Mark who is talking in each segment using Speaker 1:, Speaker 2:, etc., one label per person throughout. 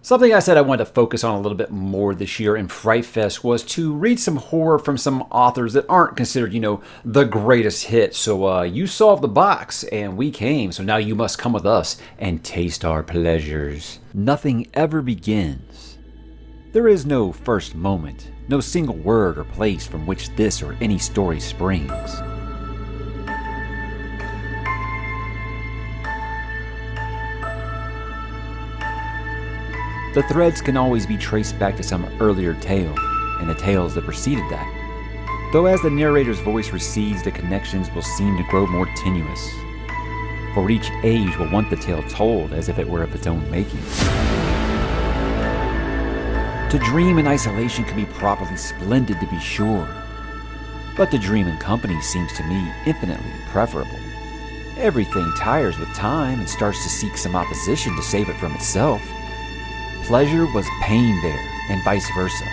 Speaker 1: Something I said I wanted to focus on a little bit more this year in Fright Fest was to read some horror from some authors that aren't considered, the greatest hits. So you solved the box and we came, so now you must come with us and taste our pleasures. Nothing ever begins. There is no first moment, no single word or place from which this or any story springs. The threads can always be traced back to some earlier tale, and the tales that preceded that. Though as the narrator's voice recedes, the connections will seem to grow more tenuous. For each age will want the tale told as if it were of its own making. To dream in isolation can be properly splendid, to be sure. But to dream in company seems to me infinitely preferable. Everything tires with time and starts to seek some opposition to save it from itself. Pleasure was pain there, and vice versa,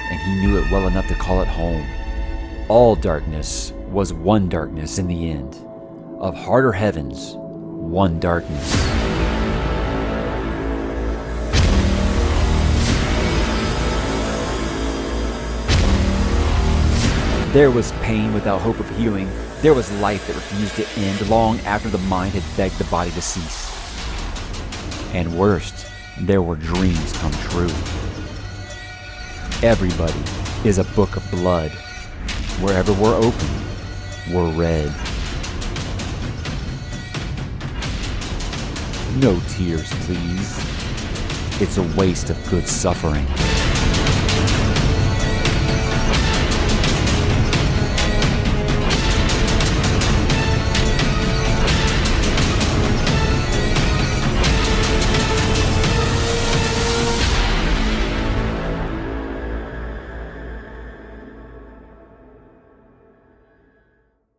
Speaker 1: and he knew it well enough to call it home. All darkness was one darkness in the end. Of harder heavens, one darkness. There was pain without hope of healing. There was life that refused to end long after the mind had begged the body to cease. And worst, there were dreams come true. Everybody is a book of blood. Wherever we're open, we're read. No tears, please. It's a waste of good suffering.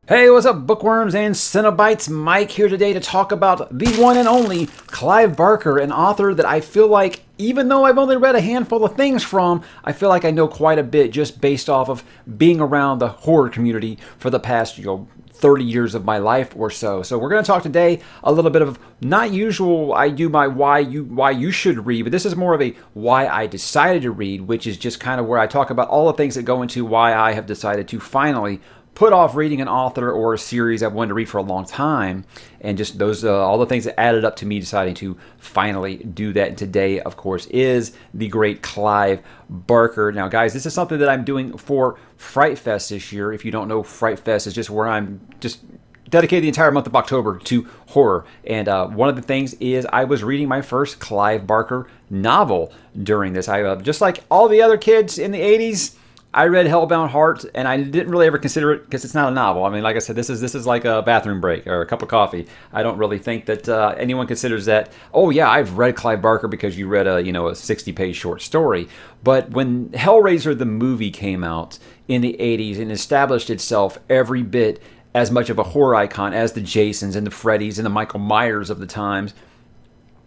Speaker 1: Hey, what's up, bookworms and Cenobites? Mike here today to talk about the one and only Clive Barker, an author that I feel like, even though I've only read a handful of things from, I feel like I know quite a bit just based off of being around the horror community for the past, 30 years of my life or so. So we're going to talk today a little bit of not usual. I do my why you should read, but this is more of a why I decided to read, which is just kind of where I talk about all the things that go into why I have decided to finally put off reading an author or a series I've wanted to read for a long time, and just those all the things that added up to me deciding to finally do that. And today, of course, is the great Clive Barker. Now, guys, this is something that I'm doing for Fright Fest this year. If you don't know, Fright Fest is just where I'm just dedicated the entire month of October to horror. And one of the things is I was reading my first Clive Barker novel during this. I just like all the other kids in the 80s, I read Hellbound Heart, and I didn't really ever consider it because it's not a novel. I mean, like I said, this is like a bathroom break or a cup of coffee. I don't really think that anyone considers that, oh yeah, I've read Clive Barker because you read a 60-page short story. But when Hellraiser the movie came out in the 80s and established itself every bit as much of a horror icon as the Jasons and the Freddys and the Michael Myers of the times,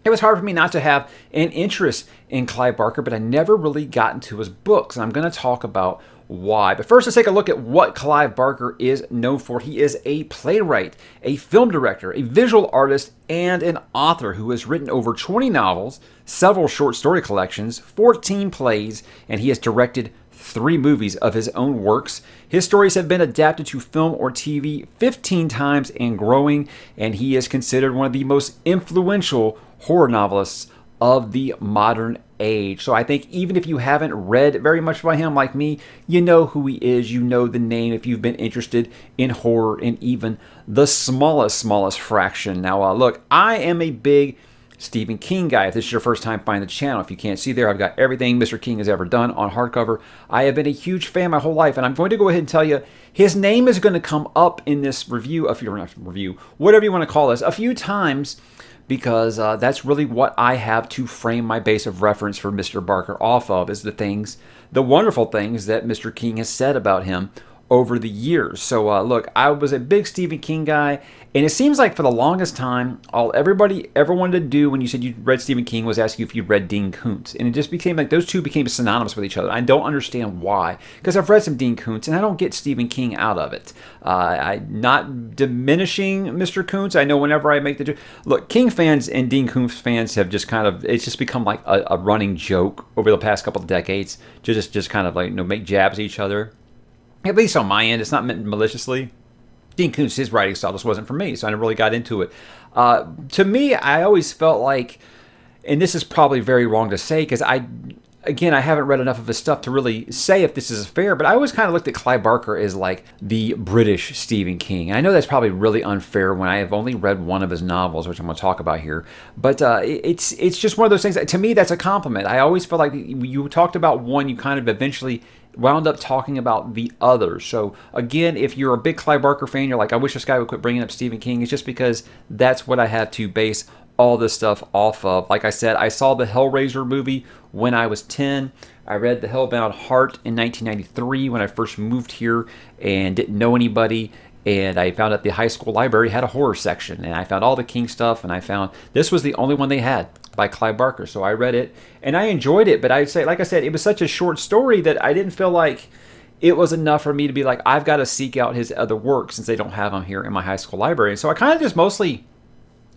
Speaker 1: it was hard for me not to have an interest in Clive Barker, but I never really got into his books, and I'm going to talk about why. But first, let's take a look at what Clive Barker is known for. He is a playwright, a film director, a visual artist, and an author who has written over 20 novels, several short story collections, 14 plays, and he has directed 3 movies of his own works. His stories have been adapted to film or TV 15 times and growing, and he is considered one of the most influential horror novelists of the modern age. So I think even if you haven't read very much by him like me, you know who he is, you know the name if you've been interested in horror in even the smallest fraction. Now look, I am a big Stephen King guy. If this is your first time finding the channel, if you can't see there, I've got everything Mr. King has ever done on hardcover. I have been a huge fan my whole life, and I'm going to go ahead and tell you his name is going to come up in this review, whatever you want to call this, a few times, because that's really what I have to frame my base of reference for Mr. Barker off of, is the wonderful things that Mr. King has said about him over the years. So look, I was a big Stephen King guy, and it seems like for the longest time, all everybody ever wanted to do when you said you read Stephen King was ask you if you read Dean Koontz, and it just became like those two became synonymous with each other. I don't understand why, because I've read some Dean Koontz, and I don't get Stephen King out of it. I'm not diminishing Mr. Koontz. I know whenever I make the look, King fans and Dean Koontz fans have just kind of it's just become like a running joke over the past couple of decades. Just kind of like make jabs at each other. At least on my end, it's not meant maliciously. Dean Koontz, his writing style just wasn't for me, so I never really got into it. To me, I always felt like, and this is probably very wrong to say, because I haven't read enough of his stuff to really say if this is fair, but I always kind of looked at Clive Barker as like the British Stephen King. And I know that's probably really unfair when I have only read one of his novels, which I'm going to talk about here. But it's just one of those things. To me, that's a compliment. I always feel like you talked about one, you kind of eventually wound up talking about the others. So again, if you're a big Clive Barker fan, you're like, I wish this guy would quit bringing up Stephen King. It's just because that's what I have to base all this stuff off of. Like I said, I saw the Hellraiser movie when I was 10. I read The Hellbound Heart in 1993 when I first moved here and didn't know anybody. And I found out the high school library had a horror section. And I found all the King stuff. And I found this was the only one they had by Clive Barker. So I read it and I enjoyed it. But I'd say, like I said, it was such a short story that I didn't feel like it was enough for me to be like, I've got to seek out his other work since they don't have them here in my high school library. And so I kind of just mostly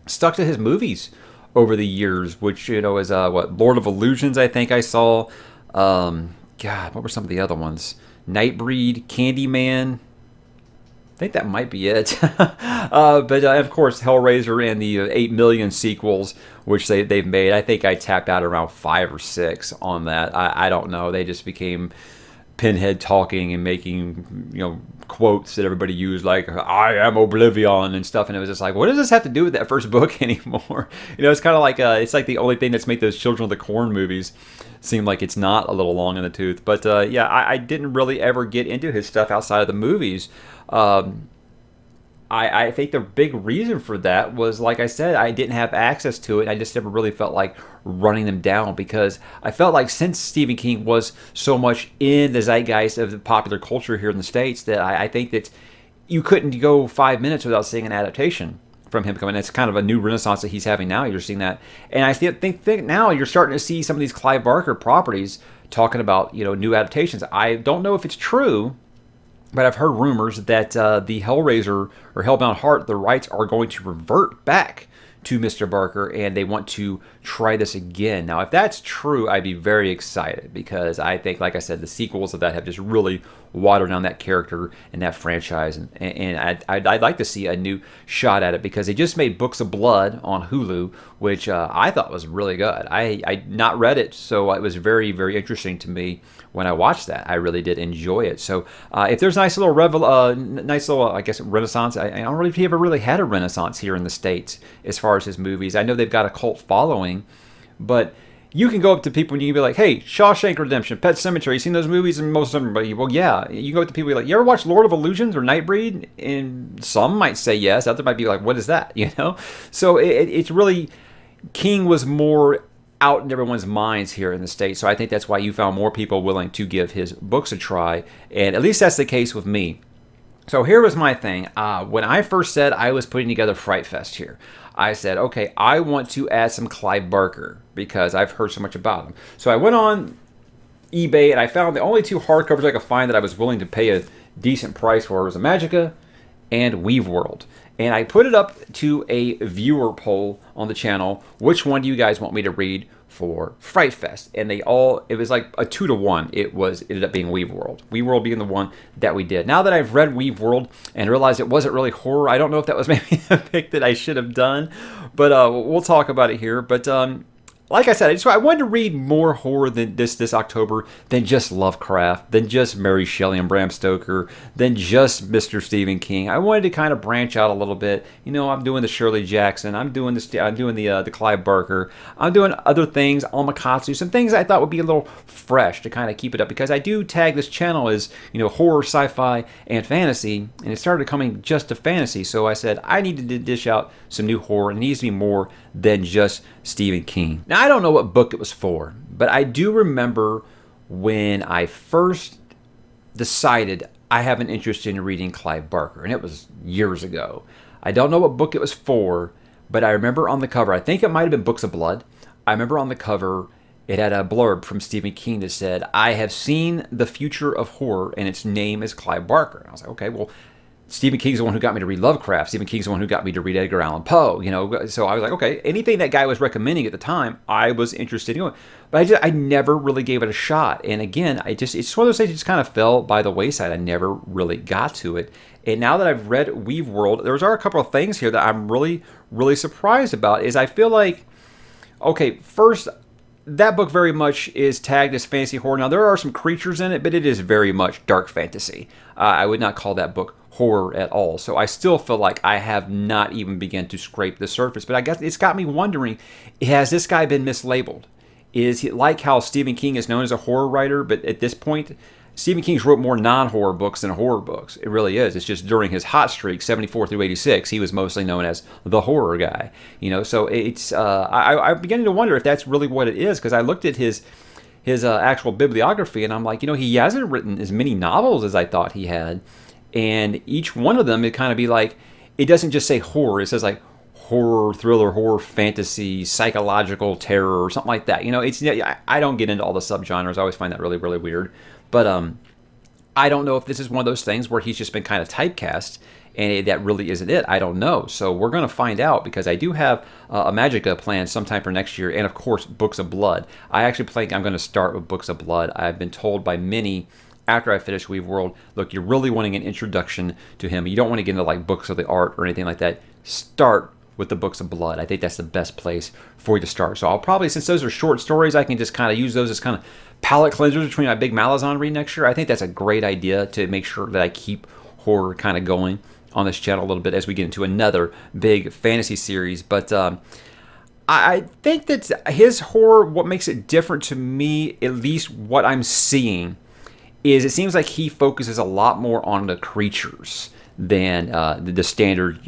Speaker 1: stuck to his movies over the years, which, is Lord of Illusions, I think I saw. God, what were some of the other ones? Nightbreed, Candyman. I think that might be it. But of course, Hellraiser and the 8 million sequels, which they've made. I think I tapped out around 5 or 6 on that. I don't know. They just became Pinhead talking and making, quotes that everybody used, like "I am Oblivion" and stuff, and it was just like, what does this have to do with that first book anymore? It's kind of like it's like the only thing that's made those Children of the Corn movies seem like it's not a little long in the tooth. But I didn't really ever get into his stuff outside of the movies. I think the big reason for that was, like I said, I didn't have access to it. I just never really felt like running them down, because I felt like since Stephen King was so much in the zeitgeist of the popular culture here in the States, that I think that you couldn't go 5 minutes without seeing an adaptation from him coming. It's kind of a new renaissance that he's having now. You're seeing that. And I think now you're starting to see some of these Clive Barker properties talking about, new adaptations. I don't know if it's true, but I've heard rumors that the Hellraiser or Hellbound Heart, the rights are going to revert back to Mr. Barker, and they want to try this again. Now, if that's true, I'd be very excited, because I think, like I said, the sequels of that have just really watered down that character and that franchise, and I'd like to see a new shot at it, because they just made Books of Blood on Hulu, which I thought was really good. I not read it, so it was very, very interesting to me when I watched that. I really did enjoy it. So if there's a nice little I guess, renaissance, I don't really if he ever really had a renaissance here in the States as far as his movies. I know they've got a cult following, but you can go up to people and you can be like, hey, Shawshank Redemption, Pet Sematary, you seen those movies? And most of them are like, well, yeah. You go up to people and be like, you ever watch Lord of Illusions or Nightbreed? And some might say yes. Others might be like, what is that? So it's really, King was more out in everyone's minds here in the States. So I think that's why you found more people willing to give his books a try. And at least that's the case with me. So here was my thing. When I first said I was putting together Fright Fest here, I said, okay, I want to add some Clive Barker because I've heard so much about him. So I went on eBay and I found the only 2 hardcovers I could find that I was willing to pay a decent price for was a Magica and Weave World. And I put it up to a viewer poll on the channel. Which one do you guys want me to read for Fright Fest? And it was like a 2-to-1. It ended up being Weave World. Weave World being the one that we did. Now that I've read Weave World and realized it wasn't really horror, I don't know if that was maybe a pick that I should have done. But we'll talk about it here. But like I said, I wanted to read more horror than this October than just Lovecraft, than just Mary Shelley and Bram Stoker, than just Mr. Stephen King. I wanted to kind of branch out a little bit. I'm doing the Shirley Jackson. I'm doing the Clive Barker. I'm doing other things, Omakatsu, some things I thought would be a little fresh to kind of keep it up, because I do tag this channel as horror, sci-fi, and fantasy, and it started coming just to fantasy. So I said I needed to dish out some new horror. It needs to be more than just Stephen King. Now, I don't know what book it was for, but I do remember when I first decided I have an interest in reading Clive Barker, and it was years ago. I don't know what book it was for, but I remember on the cover, I think it might have been Books of Blood. I remember on the cover, it had a blurb from Stephen King that said, "I have seen the future of horror, and its name is Clive Barker." And I was like, okay, well, Stephen King's the one who got me to read Lovecraft. Stephen King's the one who got me to read Edgar Allan Poe. So I was like, okay, anything that guy was recommending at the time, I was interested in. But I never really gave it a shot. And again, it's one of those things that just kind of fell by the wayside. I never really got to it. And now that I've read Weave World, there are a couple of things here that I'm really, really surprised about. Is I feel like, okay, first, that book very much is tagged as fantasy horror. Now, there are some creatures in it, but it is very much dark fantasy. I would not call that book horror at all. So I still feel like I have not even begun to scrape the surface. But I guess it's got me wondering, has this guy been mislabeled? Is he like how Stephen King is known as a horror writer, but at this point, Stephen King's wrote more non-horror books than horror books. It really is. It's just during his hot streak, 74 through 86, he was mostly known as the horror guy. So it's I'm beginning to wonder if that's really what it is, because I looked at his actual bibliography, and I'm like, he hasn't written as many novels as I thought he had. And each one of them, it kind of be like, it doesn't just say horror. It says like horror, thriller, horror, fantasy, psychological terror, or something like that. I don't get into all the subgenres. I always find that really, really weird. But I don't know if this is one of those things where he's just been kind of typecast, and that really isn't it. I don't know. So we're going to find out, because I do have a Magica planned sometime for next year, and of course, Books of Blood. I actually think I'm going to start with Books of Blood. I've been told by many, after I finish Weave World, look, you're really wanting an introduction to him. You don't want to get into like books of the art or anything like that. Start with the Books of Blood. I think that's the best place for you to start. So I'll probably, since those are short stories, I can just kind of use those as kind of palate cleansers between my big Malazan read next year. I think that's a great idea to make sure that I keep horror kind of going on this channel a little bit as we get into another big fantasy series. But I think that his horror, what makes it different to me, at least what I'm seeing, is it seems like he focuses a lot more on the creatures than the standard,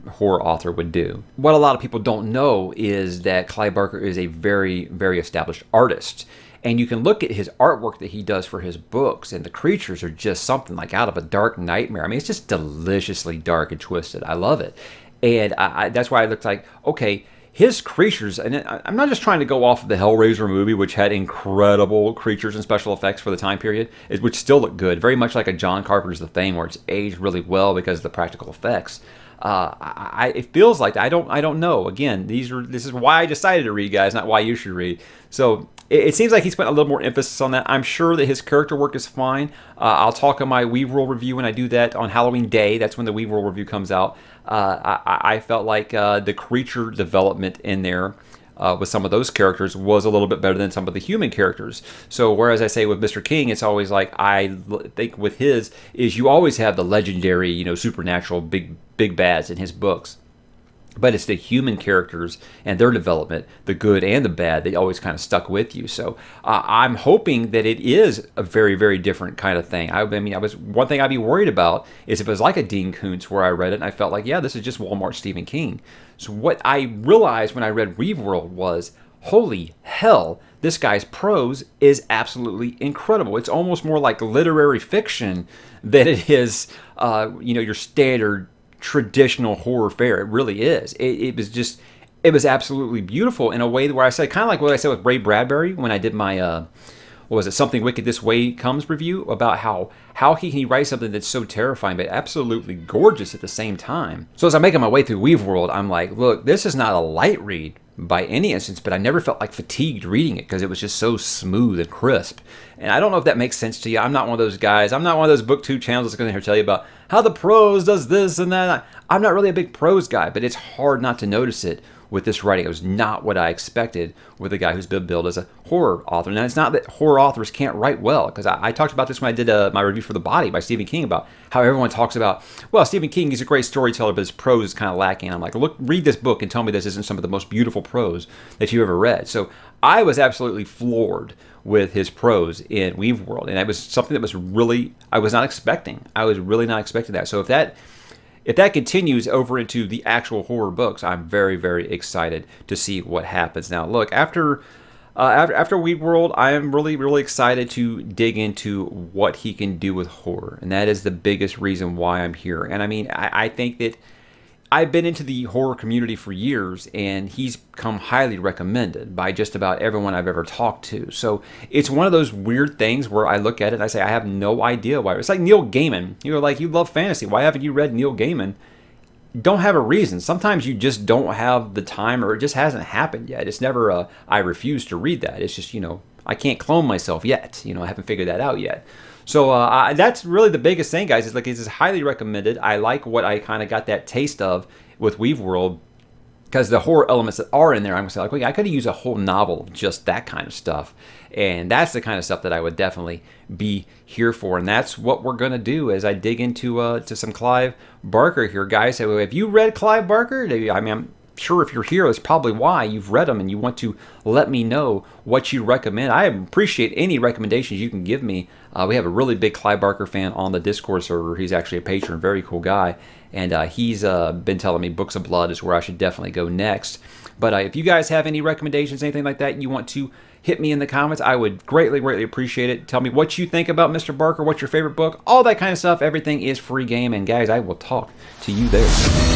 Speaker 1: horror author would do. What a lot of people don't know is that Clive Barker is a very, very established artist. And you can look at his artwork that he does for his books, and the creatures are just something like out of a dark nightmare. I mean, it's just deliciously dark and twisted. I love it. And that's why I looked like, okay, his creatures, and I'm not just trying to go off of the Hellraiser movie, which had incredible creatures and special effects for the time period, which still look good, very much like a John Carpenter's The Thing, where it's aged really well because of the practical effects. It feels like I don't know. Again, this is why I decided to read, guys, not why you should read. So it seems like he spent a little more emphasis on that. I'm sure that his character work is fine. I'll talk on my Weave World review when I do that on Halloween Day. That's when the Weave World review comes out. I felt like the creature development in there with some of those characters was a little bit better than some of the human characters. So whereas I say with Mr. King, it's always like, I think with his is you always have the legendary, supernatural big bads in his books. But it's the human characters and their development, the good and the bad, that always kind of stuck with you. So I'm hoping that it is a very, very different kind of thing. One thing I'd be worried about is if it was like a Dean Koontz where I read it and I felt like, yeah, this is just Walmart Stephen King. So what I realized when I read Weave World was, holy hell, this guy's prose is absolutely incredible. It's almost more like literary fiction than it is, your standard traditional horror fare. It really is. It was absolutely beautiful in a way where I said, kind of like what I said with Ray Bradbury when I did my Something Wicked This Way Comes review, about how he can write something that's so terrifying but absolutely gorgeous at the same time. So as I'm making my way through Weave World, I'm like, look, this is not a light read by any instance, but I never felt like fatigued reading it because it was just so smooth and crisp. And I don't know if that makes sense to you. I'm not one of those guys. I'm not one of those BookTube channels that's going to tell you about how the prose does this and that. I'm not really a big prose guy, but it's hard not to notice it with this writing. It was not what I expected with a guy who's been billed as a horror author. Now, it's not that horror authors can't write well, because I talked about this when I did my review for The Body by Stephen King, about how everyone talks about, well, Stephen King, he's a great storyteller, but his prose is kind of lacking. I'm like, look, read this book and tell me this isn't some of the most beautiful prose that you ever read. So I was absolutely floored with his prose in Weave World, and it was something that was really, I was not expecting. I was really not expecting that. So if that continues over into the actual horror books, I'm very, very excited to see what happens. Now, look, after After Weed World, I am really, really excited to dig into what he can do with horror. And that is the biggest reason why I'm here. And I mean, I think that I've been into the horror community for years, and he's come highly recommended by just about everyone I've ever talked to. So it's one of those weird things where I look at it and I say, I have no idea why. It's like Neil Gaiman. You're like, you love fantasy. Why haven't you read Neil Gaiman? Don't have a reason. Sometimes you just don't have the time, or it just hasn't happened yet. It's never a, I refuse to read that. It's just, I can't clone myself yet. I haven't figured that out yet. So that's really the biggest thing, guys. It's like, it's highly recommended. I like what I kind of got that taste of with Weave World, because the horror elements that are in there, I'm going to say, like, wait, I could use a whole novel of just that kind of stuff. And that's the kind of stuff that I would definitely be here for. And that's what we're going to do as I dig into to some Clive Barker here, guys. So have you read Clive Barker? I mean, I'm sure if you're here, that's probably why you've read them, and you want to let me know what you recommend. I appreciate any recommendations you can give me. We have a really big Clive Barker fan on the Discord server. He's actually a patron, very cool guy. And he's been telling me Books of Blood is where I should definitely go next. But if you guys have any recommendations, anything like that, you want to hit me in the comments, I would greatly, greatly appreciate it. Tell me what you think about Mr. Barker, what's your favorite book, all that kind of stuff. Everything is free game. And guys, I will talk to you there.